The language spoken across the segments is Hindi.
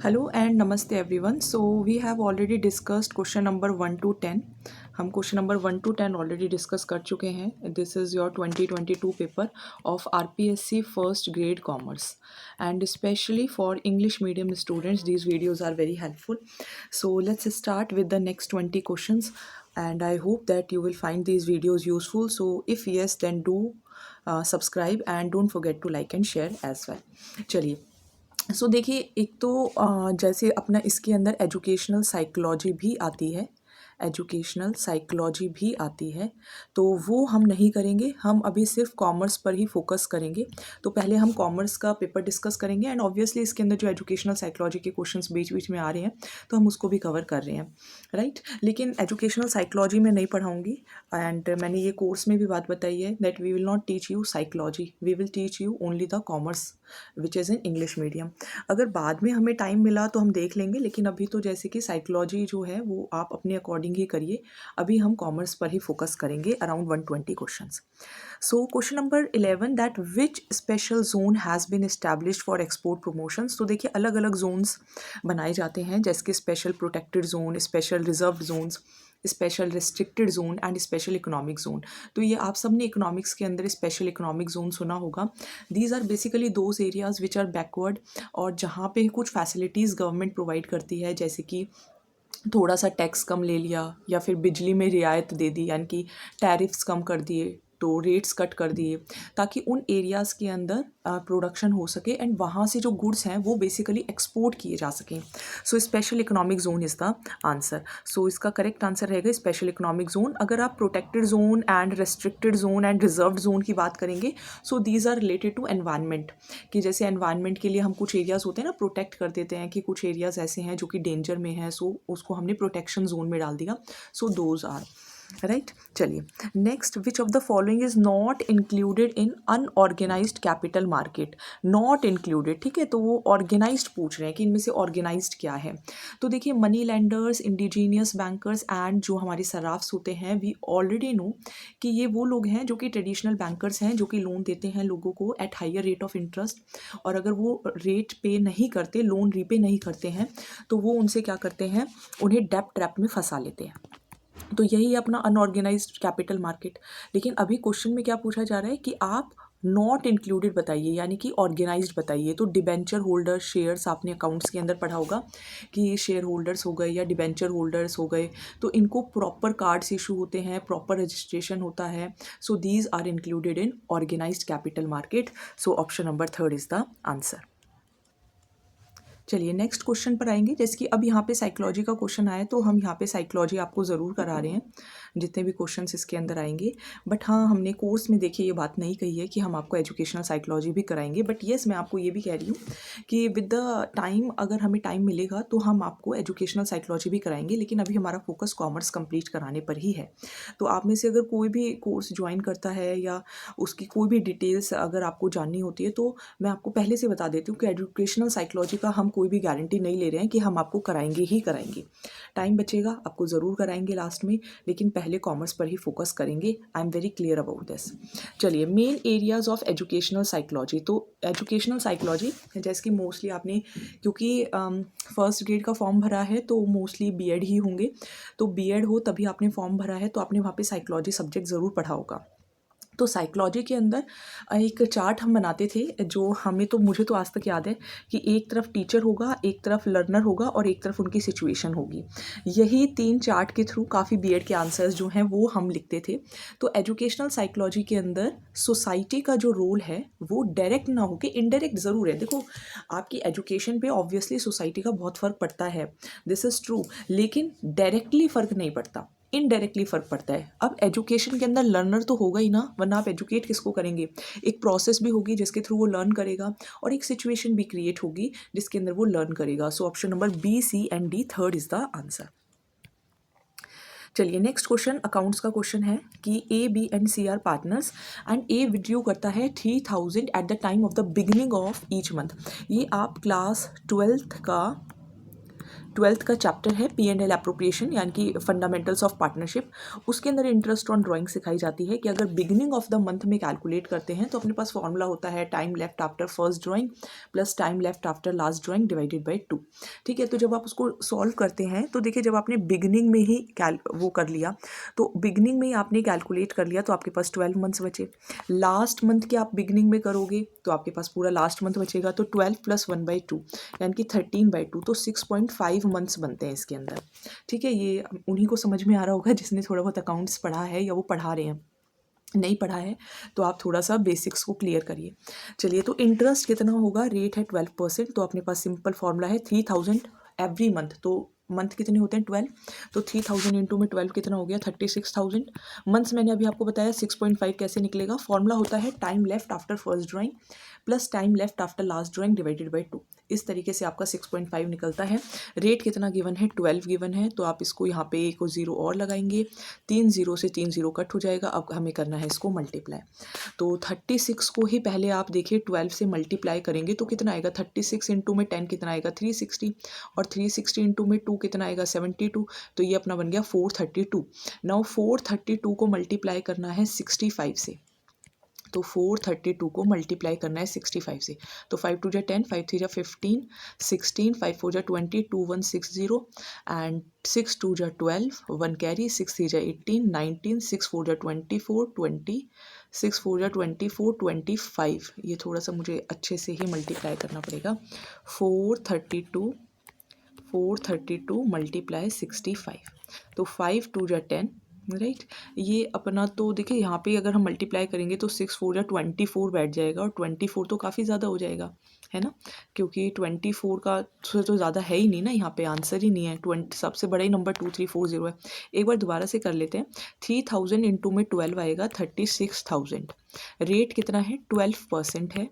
हेलो एंड नमस्ते everyone. So we have already discussed question number 1 to 10। हम question number 1 to 10 already discussed कर चुके हैं। This is your 2022 paper of RPSC first grade commerce and specially for English medium students these videos are very helpful. So let's start with the next 20 questions and I hope that you will find these videos useful. So if yes, then do subscribe and don't forget to like and share as well. चलिए, देखिए, एक तो जैसे अपना इसके अंदर एजुकेशनल साइकोलॉजी भी आती है। एजुकेशनल साइकोलॉजी भी आती है, तो वो हम नहीं करेंगे। हम अभी सिर्फ कॉमर्स पर ही फोकस करेंगे। तो पहले हम कॉमर्स का पेपर डिस्कस करेंगे एंड ऑब्वियसली इसके अंदर जो एजुकेशनल साइकोलॉजी के क्वेश्चंस बीच बीच में आ रहे हैं तो हम उसको भी कवर कर रहे हैं, राइट। लेकिन एजुकेशनल साइकोलॉजी में नहीं पढ़ाऊँगी एंड मैंने ये कोर्स में भी बात बताई है that we will not teach you psychology, we will teach you only the commerce which is in English medium. अगर बाद में हमें टाइम मिला तो हम देख लेंगे, लेकिन अभी तो जैसे कि साइकोलॉजी जो है वो आप अपने अकॉर्डिंग ही करिए। अभी हम कॉमर्स पर ही फोकस करेंगे around 120 questions. So question number 11 that which special zone has been established for export promotions. तो देखिए, अलग अलग जोन्स बनाए जाते हैं, जैसे कि special protected zone, special reserve zones, special restricted zone and special economic zone. तो ये आप सब ने इकोनॉमिक्स के अंदर स्पेशल इकोनॉमिक जोन सुना होगा। These are basically those areas which are backward, और जहाँ पे कुछ फैसिलिटीज़ गवर्नमेंट प्रोवाइड करती है, जैसे कि थोड़ा सा टैक्स कम ले लिया या फिर बिजली में रियायत दे दी, यानी कि टैरिफ्स कम कर दिए, तो रेट्स कट कर दिए, ताकि उन एरियाज़ के अंदर प्रोडक्शन हो सके एंड वहाँ से जो गुड्स हैं वो बेसिकली एक्सपोर्ट किए जा सकें। So special economic zone is the answer. So इसका करेक्ट आंसर रहेगा स्पेशल इकोनॉमिक जोन। अगर आप protected zone and restricted zone and reserved zone की बात करेंगे, so these are related to environment, कि जैसे एनवायरनमेंट के लिए हम कुछ एरियाज़ होते हैं ना, प्रोटेक्ट कर देते हैं कि कुछ एरियाज़ ऐसे हैं जो कि डेंजर में हैं, सो उसको हमने प्रोटेक्शन जोन में डाल दिया। So those are right. चलिए, next, which of the following is not included in unorganised capital market. Not included, ठीक है, तो वो ऑर्गेनाइज्ड पूछ रहे हैं कि इनमें से ऑर्गेनाइज्ड क्या है। तो देखिए, money landers, indigenous bankers and जो हमारे सराफ्स होते हैं, वी ऑलरेडी नो कि ये वो लोग हैं जो कि ट्रेडिशनल बैंकर्स हैं, जो कि लोन देते हैं लोगों को at higher rate of interest, और अगर वो रेट पे नहीं करते, लोन रीपे नहीं करते हैं, तो वो उनसे क्या करते हैं, उन्हें डेब्ट ट्रैप में फंसा लेते हैं। तो यही है अपना अनऑर्गेनाइज्ड कैपिटल मार्केट। लेकिन अभी क्वेश्चन में क्या पूछा जा रहा है कि आप नॉट इंक्लूडेड बताइए, यानी कि ऑर्गेनाइज्ड बताइए। तो डिबेंचर होल्डर शेयर्स आपने अकाउंट्स के अंदर पढ़ा होगा कि ये शेयर होल्डर्स हो गए या डिबेंचर होल्डर्स हो गए, तो इनको प्रॉपर कार्ड्स इशू होते हैं, प्रॉपर रजिस्ट्रेशन होता है। So these are included in organised capital market. So option number 3 is the answer. चलिए, नेक्स्ट क्वेश्चन पर आएंगे। जैसे कि अब यहाँ पे साइकोलॉजी का क्वेश्चन आया, तो हम यहाँ पे साइकोलॉजी आपको ज़रूर करा रहे हैं, जितने भी क्वेश्चंस इसके अंदर आएंगे। बट हाँ, हमने कोर्स में देखिए ये बात नहीं कही है कि हम आपको एजुकेशनल साइकोलॉजी भी कराएंगे। बट येस, मैं आपको ये भी कह रही हूँ कि विद द टाइम, अगर हमें टाइम मिलेगा तो हम आपको एजुकेशनल साइकोलॉजी भी कराएंगे, लेकिन अभी हमारा फोकस कॉमर्स कंप्लीट कराने पर ही है। तो आप में से अगर कोई भी कोर्स ज्वाइन करता है या उसकी कोई भी डिटेल्स अगर आपको जाननी होती है, तो मैं आपको पहले से बता देती हूँ कि एजुकेशनल साइकोलॉजी का हम कोई भी गारंटी नहीं ले रहे हैं कि हम आपको कराएंगे ही कराएंगे। टाइम बचेगा, आपको ज़रूर कराएंगे लास्ट में, लेकिन पहले कॉमर्स पर ही फोकस करेंगे। I am very clear about this. चलिए, main areas of educational psychology. तो एजुकेशनल साइकोलॉजी, जैसे कि मोस्टली आपने, क्योंकि फर्स्ट ग्रेड का फॉर्म भरा है तो मोस्टली बीएड ही होंगे, तो बीएड हो तभी आपने फॉर्म भरा है, तो आपने वहाँ पे साइकोलॉजी सब्जेक्ट ज़रूर पढ़ा होगा। तो साइकोलॉजी के अंदर एक चार्ट हम बनाते थे, जो हमें, तो मुझे तो आज तक याद है कि एक तरफ टीचर होगा, एक तरफ लर्नर होगा और एक तरफ उनकी सिचुएशन होगी। यही 3 चार्ट के थ्रू काफ़ी बीएड के आंसर्स जो हैं वो हम लिखते थे। तो एजुकेशनल साइकोलॉजी के अंदर सोसाइटी का जो रोल है वो डायरेक्ट ना होके इनडायरेक्ट ज़रूर है। देखो, आपकी एजुकेशन पे ऑब्वियसली सोसाइटी का बहुत फ़र्क पड़ता है, दिस इज़ ट्रू, लेकिन डायरेक्टली फ़र्क नहीं पड़ता, इनडायरेक्टली फ़र्क पड़ता है। अब एजुकेशन के अंदर लर्नर तो होगा ही ना, वरना आप एजुकेट किसको करेंगे। एक प्रोसेस भी होगी जिसके थ्रू वो लर्न करेगा, और एक सिचुएशन भी क्रिएट होगी जिसके अंदर वो लर्न करेगा। So option number B, C and D, third is the answer. चलिए, नेक्स्ट क्वेश्चन अकाउंट्स का क्वेश्चन है कि A, B and C are partners and A withdraw करता है 3000 at the time of the beginning of each month. ये आप क्लास 12th का ट्वेल्थ का चैप्टर है P&L एप्रोप्रिएशन यानी कि फंडामेंटल्स ऑफ पार्टनरशिप। उसके अंदर इंटरेस्ट ऑन ड्राइंग सिखाई जाती है कि अगर बिगिनिंग ऑफ द मंथ में कैलकुलेट करते हैं तो अपने पास फॉर्मूला होता है time left after first drawing plus time left after last drawing divided by 2। ठीक है, तो जब आप उसको सॉल्व करते हैं तो देखिए जब आपने बिगिनिंग में ही वो कर लिया, तो बिगिनिंग में ही आपने कैलकुलेट कर लिया तो आपके पास 12 मंथ्स बचे। लास्ट मंथ के आप बिगिनिंग में करोगे तो आपके पास पूरा लास्ट मंथ बचेगा, तो 12 + 1/2 यानी कि 13/2, तो 6.5 मंथ्स बनते हैं इसके अंदर। ठीक है, ये उन्हीं को समझ में आ रहा होगा जिसने थोड़ा बहुत अकाउंट्स पढ़ा है या वो पढ़ा रहे हैं। नहीं पढ़ा है तो आप थोड़ा सा बेसिक्स को क्लियर करिए। चलिए, तो इंटरेस्ट कितना होगा, रेट है 12%, तो अपने पास सिंपल फॉर्मूला है 3000 एवरी मंथ। तो मंथ कितने होते हैं 12, तो 3000 इंटू में 12 कितना हो गया 36,000 मंथ्स। मैंने अभी आपको बताया 6.5 कैसे निकलेगा, फॉर्मूला होता है time left after first drawing plus time left after last drawing divided by 2। इस तरीके से आपका 6.5 निकलता है। रेट कितना गिवन है 12 गिवन है, तो आप इसको यहाँ पे एक 0 और लगाएंगे, 3 0 से 3 0 कट हो जाएगा। अब हमें करना है इसको मल्टीप्लाई, तो 36 को ही पहले आप देखिए 12 से मल्टीप्लाई करेंगे तो कितना आएगा, 36 इंटू में 10 कितना आएगा 360, और 360 इंटू में 2 कितना आएगा 72, तो ये अपना बन गया 432। नाउ 432 को मल्टीप्लाई करना है 65 से, तो 432 को मल्टीप्लाई करना है 65 से, तो 5 2 जा 10, 5 3 जा 15, 16, 5 4 जा 20, 2 1 6 0 एंड 6 2 जा 12, 1 कैरी, 6 3 जा 18, 19, 6 4 जा 24, 20, 6 4 जा 24, 25। ये थोड़ा सा मुझे अच्छे से ही मल्टीप्लाई करना पड़ेगा। 432 मल्टीप्लाई 65, तो 5 2 जा 10, राइट। ये अपना तो देखिए यहाँ पे अगर हम मल्टीप्लाई करेंगे तो 6 4 जा 24 बैठ जाएगा, और 24 तो काफ़ी ज़्यादा हो जाएगा, है ना, क्योंकि 24 का तो ज़्यादा है ही नहीं ना, यहाँ पे आंसर ही नहीं है। 20 सबसे बड़ा ही नंबर 2340 है। एक बार दोबारा से कर लेते हैं, 3000 इंटू में 12 आएगा 36,000। रेट कितना है 12% है,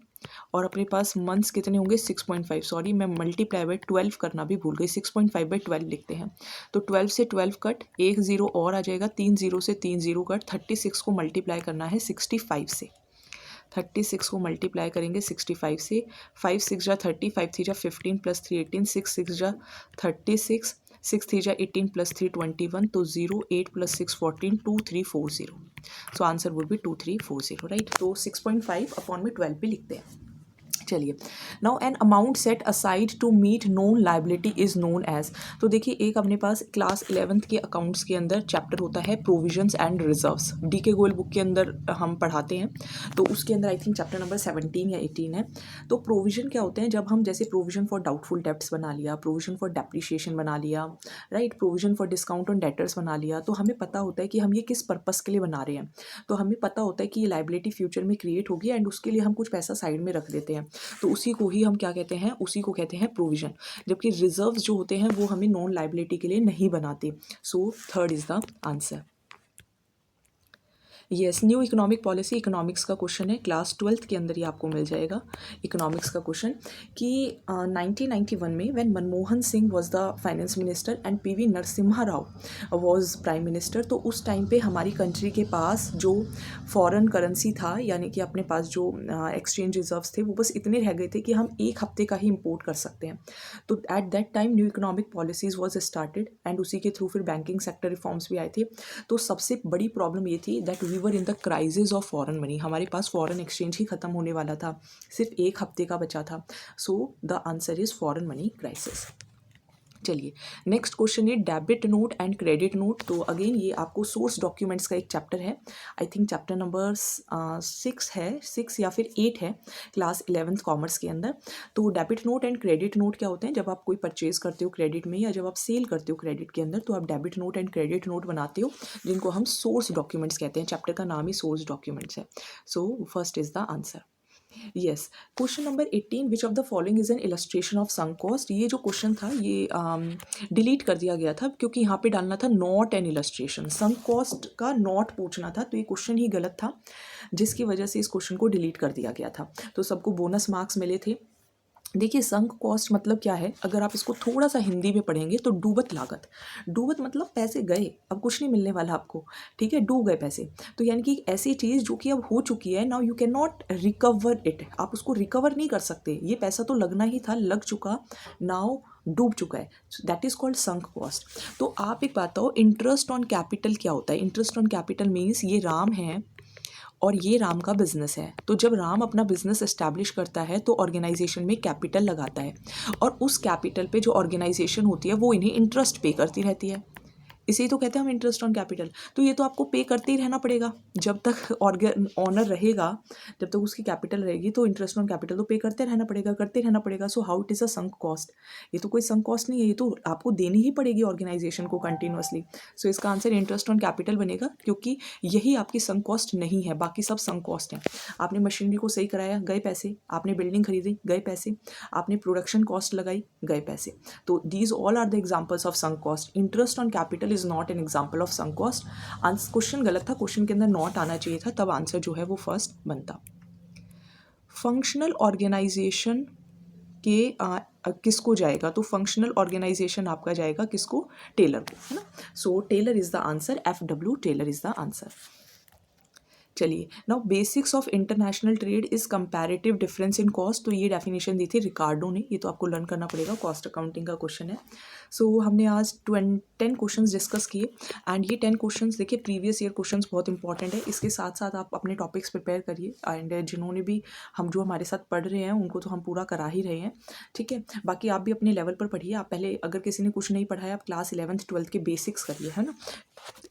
और अपने पास मंथ्स कितने होंगे 6.5, सॉरी मैं मल्टीप्लाई बाई 12 करना भी भूल गई, 6.5/12 लिखते हैं। तो 12 से 12 कट, एक 0 और आ जाएगा, 3 0 से 3 0 कट, 36 को मल्टीप्लाई करना है 65 से। 36 को मल्टीप्लाई करेंगे 65 से, 5 6 जा 30, 5 3 जा 15 प्लस 3 18, 6 6 जा 36, 6 3 जा 18 प्लस 3 21, तो 0 8 plus 6 14, 2340। So answer would be 2340, right. तो 6.5 अपॉन में 12 भी लिखते हैं। चलिए, now an amount set aside to meet known liability is known as. तो देखिए एक अपने पास क्लास 11th के अकाउंट्स के अंदर चैप्टर होता है provisions and reserves, DK Goyal book के अंदर हम पढ़ाते हैं, तो उसके अंदर आई थिंक चैप्टर नंबर 17 या 18 है। तो प्रोविजन क्या होते हैं, जब हम जैसे प्रोविजन फॉर डाउटफुल डेब्ट्स बना लिया, प्रोविजन फॉर डेप्रिशिएशन बना लिया, right, provision for discount on debtors बना लिया, तो हमें पता होता है कि हम ये किस पर्पस के लिए बना रहे हैं। तो हमें पता होता है कि ये लाइबिलिटी फ्यूचर में क्रिएट होगी एंड उसके लिए हम कुछ पैसा साइड में रख देते हैं, तो उसी को ही हम क्या कहते हैं, उसी को कहते हैं प्रोविजन। जबकि रिजर्व्स जो होते हैं वो हमें नॉन लाइबिलिटी के लिए नहीं बनाते। So third is the answer. Yes, new economic policy economics का क्वेश्चन है, क्लास 12th के अंदर ही आपको मिल जाएगा इकोनॉमिक्स का क्वेश्चन कि 1991 में when Manmohan Singh was the finance minister and PV Narasimha Rao was prime minister, तो उस टाइम पे हमारी कंट्री के पास जो फॉरेन करेंसी था, यानी कि अपने पास जो एक्सचेंज रिजर्व्स थे वो बस इतने रह गए थे कि हम एक हफ्ते का ही इम्पोर्ट कर सकते हैं। तो at that time new economic policies was started and उसी के थ्रू फिर बैंकिंग सेक्टर रिफॉर्म्स भी आए थे। तो सबसे बड़ी प्रॉब्लम ये थी that we were in the crisis of foreign money, हमारे पास फॉरेन एक्सचेंज ही खत्म होने वाला था, सिर्फ एक हफ्ते का बचा था। So the answer is foreign money crisis. चलिए, नेक्स्ट क्वेश्चन है debit note and credit note. तो अगेन ये आपको सोर्स डॉक्यूमेंट्स का एक चैप्टर है, आई थिंक चैप्टर नंबर 6 है, 6 या फिर 8 है क्लास 11th कॉमर्स के अंदर। तो debit note and credit note क्या होते हैं, जब आप कोई परचेज करते हो क्रेडिट में या जब आप सेल करते हो क्रेडिट के अंदर, तो आप debit note and credit note बनाते हो, जिनको हम सोर्स डॉक्यूमेंट्स कहते हैं। चैप्टर का नाम ही सोर्स डॉक्यूमेंट्स है। So first is the answer. Yes, question number 18, which of the following is an illustration of sunk cost. ये जो क्वेश्चन था ये डिलीट कर दिया गया था क्योंकि यहाँ पे डालना था not an illustration, sunk cost का नॉट पूछना था, तो ये क्वेश्चन ही गलत था, जिसकी वजह से इस क्वेश्चन को डिलीट कर दिया गया था। तो सबको बोनस मार्क्स मिले थे। देखिए संक कॉस्ट मतलब क्या है, अगर आप इसको थोड़ा सा हिंदी में पढ़ेंगे तो डूबत लागत। डूबत मतलब पैसे गए, अब कुछ नहीं मिलने वाला आपको, ठीक है, डूब गए पैसे। तो यानी कि ऐसी चीज़ जो कि अब हो चुकी है, now you can not recover it, आप उसको रिकवर नहीं कर सकते। ये पैसा तो लगना ही था, लग चुका, नाउ डूब चुका है, that is called sunk cost. तो आप एक बात बताओ, इंटरेस्ट ऑन कैपिटल क्या होता है? इंटरेस्ट ऑन कैपिटल मीन्स ये राम है और ये राम का बिजनेस है। तो जब राम अपना बिजनेस एस्टैब्लिश करता है तो ऑर्गेनाइजेशन में कैपिटल लगाता है, और उस कैपिटल पे जो ऑर्गेनाइजेशन होती है वो इन्हें इंटरेस्ट पे करती रहती है। इसे ही तो कहते हैं हम इंटरेस्ट ऑन कैपिटल। तो ये तो आपको पे करते ही रहना पड़ेगा जब तक ऑनर रहेगा, जब तक उसकी कैपिटल रहेगी तो इंटरेस्ट ऑन कैपिटल तो पे करते रहना पड़ेगा, करते रहना पड़ेगा। So how it is a sunk cost? ये तो कोई संक कॉस्ट नहीं है, ये तो आपको देनी ही पड़ेगी ऑर्गेनाइजेशन को कंटिन्यूअसली। सो इसका आंसर इंटरेस्ट ऑन कैपिटल बनेगा, क्योंकि यही आपकी संक कॉस्ट नहीं है, बाकी सब संक कॉस्ट हैं। आपने मशीनरी को सही कराया, गए पैसे। आपने बिल्डिंग खरीदी, गए पैसे। आपने प्रोडक्शन कॉस्ट लगाई, गए पैसे। तो these all are the examples of sunk cost. Interest on capital is not an example of sunk cost. Question गलत था, क्वेश्चन के अंदर नॉट आना चाहिए था, तब आंसर जो है वो फर्स्ट बनता। फंक्शनल ऑर्गेनाइजेशन के किसको जाएगा? तो फंक्शनल ऑर्गेनाइजेशन आपका जाएगा किसको? टेलर को, है ना। So Taylor is the answer, FW Taylor is the answer. चलिए, now basics of international trade is comparative difference in cost. तो ये डेफिनेशन दी थी रिकार्डो ने, ये तो आपको लर्न करना पड़ेगा, कॉस्ट अकाउंटिंग का क्वेश्चन है। सो हमने आज 10 क्वेश्चंस डिस्कस किए, एंड ये 10 क्वेश्चंस देखिए प्रीवियस ईयर क्वेश्चंस बहुत इंपॉर्टेंट है। इसके साथ साथ आप अपने टॉपिक्स प्रिपेयर करिए, एंड जिन्होंने भी हम जो हमारे साथ पढ़ रहे हैं उनको तो हम पूरा करा ही रहे हैं, ठीक है। बाकी आप भी अपने लेवल पर पढ़िए। आप पहले, अगर किसी ने कुछ नहीं पढ़ा है, आप क्लास 11th 12th के बेसिक्स करिए, है ना।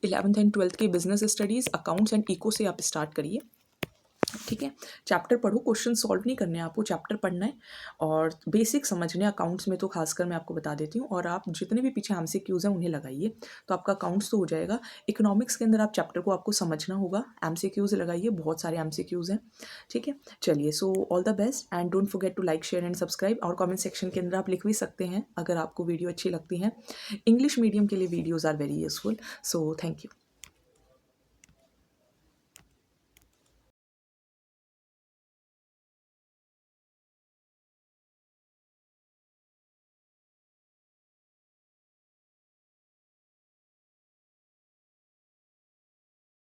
11th एंड 12th के business studies, accounts and eco से आप स्टार्ट करिए, ठीक है। चैप्टर पढ़ो, क्वेश्चन सॉल्व नहीं करने हैं आपको, चैप्टर पढ़ना है और बेसिक समझने। अकाउंट्स में तो खासकर मैं आपको बता देती हूँ, और आप जितने भी पीछे MCQs हैं उन्हें लगाइए, तो आपका अकाउंट्स तो हो जाएगा। इकोनॉमिक्स के अंदर आप चैप्टर को आपको समझना होगा, MCQs लगाइए, बहुत सारे MCQs हैं, ठीक है। चलिए, so all the best, and don't forget to like, share and subscribe. और कॉमेंट सेक्शन के अंदर आप लिख भी सकते हैं अगर आपको वीडियो अच्छी लगती है। इंग्लिश मीडियम के लिए videos are very useful. So thank you.